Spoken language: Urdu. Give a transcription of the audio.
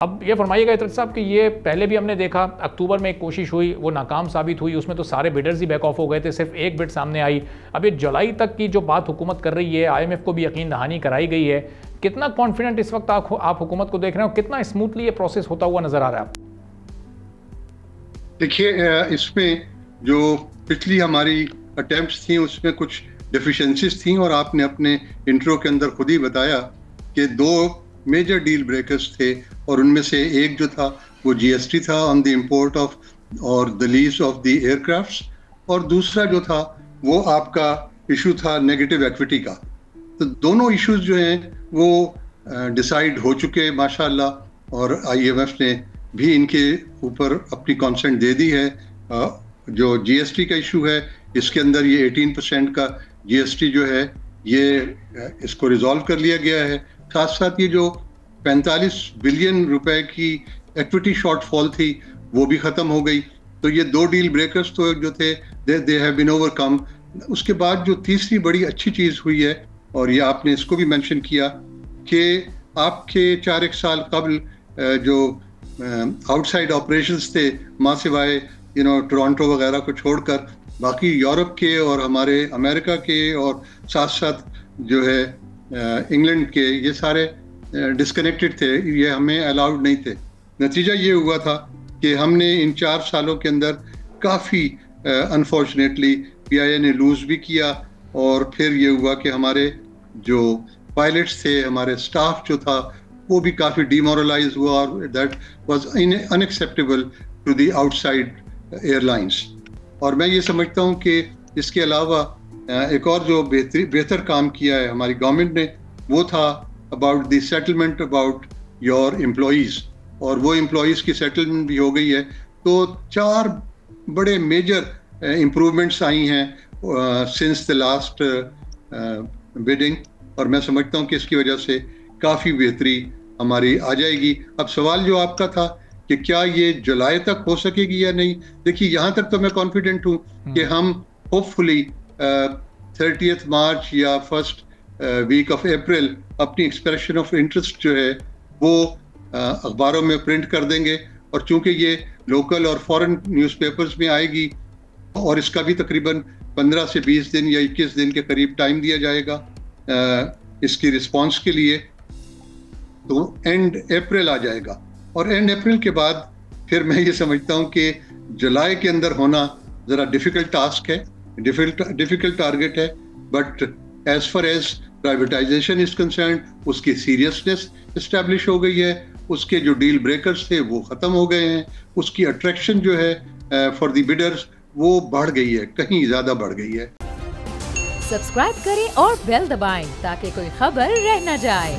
اب یہ فرمائیے گا عطرت صاحب کہ یہ پہلے بھی ہم نے دیکھا، اکتوبر میں ایک کوشش ہوئی، وہ ناکام ثابت ہوئی، اس میں تو سارے بیڈرز ہی بیک آف ہو گئے تھے، صرف ایک بڈ سامنے آئی۔ اب یہ جولائی تک کی جو بات حکومت کر رہی ہے، آئی ایم ایف کو بھی یقین دہانی کرائی گئی ہے، کتنا کانفیڈنٹ اس وقت آپ حکومت کو دیکھ رہے ہیں اور کتنا اسموتھلی یہ پروسیس ہوتا ہوا نظر آ رہا ہے؟ دیکھیے، اس میں جو پچھلی ہماری اٹیمپٹس تھیں اس میں کچھ ڈیفیشنسیز تھیں، اور آپ نے اپنے انٹرو کے اندر خود ہی بتایا کہ دو میجر ڈیل بریکرز تھے، اور ان میں سے ایک جو تھا وہ جی ایس ٹی تھا آن دی امپورٹ آف اور دی لیز آف دی ایئر کرافٹس، اور دوسرا جو تھا وہ آپ کا ایشو تھا نیگیٹو ایکویٹی کا۔ تو دونوں ایشوز جو ہیں وہ ڈیسائیڈ ہو چکے ماشاء اللہ، اور آئی ایم ایف نے بھی ان کے اوپر اپنی کانسنٹ دے دی ہے۔ جو جی ایس ٹی کا ایشو ہے، اس کے اندر یہ 18% کا جی ایس ٹی جو ہے یہ اس کو ریزالو کر لیا گیا ہے۔ ساتھ ساتھ یہ جو 45 بلین روپے کی ایکویٹی شارٹ فال تھی وہ بھی ختم ہو گئی۔ تو یہ دو ڈیل بریکرز تو جو تھے دے ہیو بین اوور کم۔ اس کے بعد جو تیسری بڑی اچھی چیز ہوئی ہے، اور یہ آپ نے اس کو بھی مینشن کیا، کہ آپ کے 4 سال قبل جو آؤٹ سائڈ آپریشنز تھے، ماں سوائے ٹورانٹو وغیرہ کو چھوڑ کر، باقی یورپ کے اور ہمارے امریکہ کے اور ساتھ ساتھ جو ہے انگلینڈ کے، یہ سارے ڈسکنیکٹڈ تھے، یہ ہمیں الاؤڈ نہیں تھے۔ نتیجہ یہ ہوا تھا کہ ہم نے ان 4 سالوں کے اندر کافی انفارچونیٹلی پی آئی اے نے لوز بھی کیا، اور پھر یہ ہوا کہ ہمارے جو پائلٹس تھے، ہمارے سٹاف جو تھا وہ بھی کافی ڈیمورلائز ہوا، اور that was unacceptable to the outside airlines. اور میں یہ سمجھتا ہوں کہ اس کے علاوہ ایک اور جو بہتر کام کیا ہے ہماری گورنمنٹ نے، وہ تھا about the settlement about your employees, اور وہ امپلائیز کی سیٹلمنٹ بھی ہو گئی ہے۔ تو 4 بڑے میجر امپروومنٹس آئی ہیں سنس دا لاسٹ بڈنگ، اور میں سمجھتا ہوں کہ اس کی وجہ سے کافی بہتری ہماری آ جائے گی۔ اب سوال جو آپ کا تھا کہ کیا یہ جولائی تک ہو سکے گی یا نہیں، دیکھیے یہاں تک تو میں کانفیڈنٹ ہوں کہ ہم ہوپ فلی 30 مارچ یا فرسٹ ویک آف اپریل اپنی ایکسپریشن آف انٹرسٹ جو ہے وہ اخباروں میں پرنٹ کر دیں گے، اور چونکہ یہ لوکل اور فورن نیوز پیپرز میں آئے گی، اور اس کا بھی تقریباً 15 سے 20 دن یا 21 دن کے قریب ٹائم دیا جائے گا اس کی رسپانس کے لیے، تو اینڈ اپریل آ جائے گا۔ اور اینڈ اپریل کے بعد پھر میں یہ سمجھتا ہوں کہ جولائی کے اندر ہونا ذرا ڈیفیکلٹ ٹاسک ہے، ڈیفیکلٹ ٹارگٹ ہے، but as far as privatization is concerned اس کی سیریسنس اسٹیبلش ہو گئی ہے، اس کے جو ڈیل بریکرز تھے وہ ختم ہو گئے ہیں، اس کی اٹریکشن جو ہے فار دی بڈرز وہ بڑھ گئی ہے، کہیں زیادہ بڑھ گئی ہے۔ سبسکرائب کریں اور بیل دبائیں تاکہ کوئی خبر رہ نہ جائے۔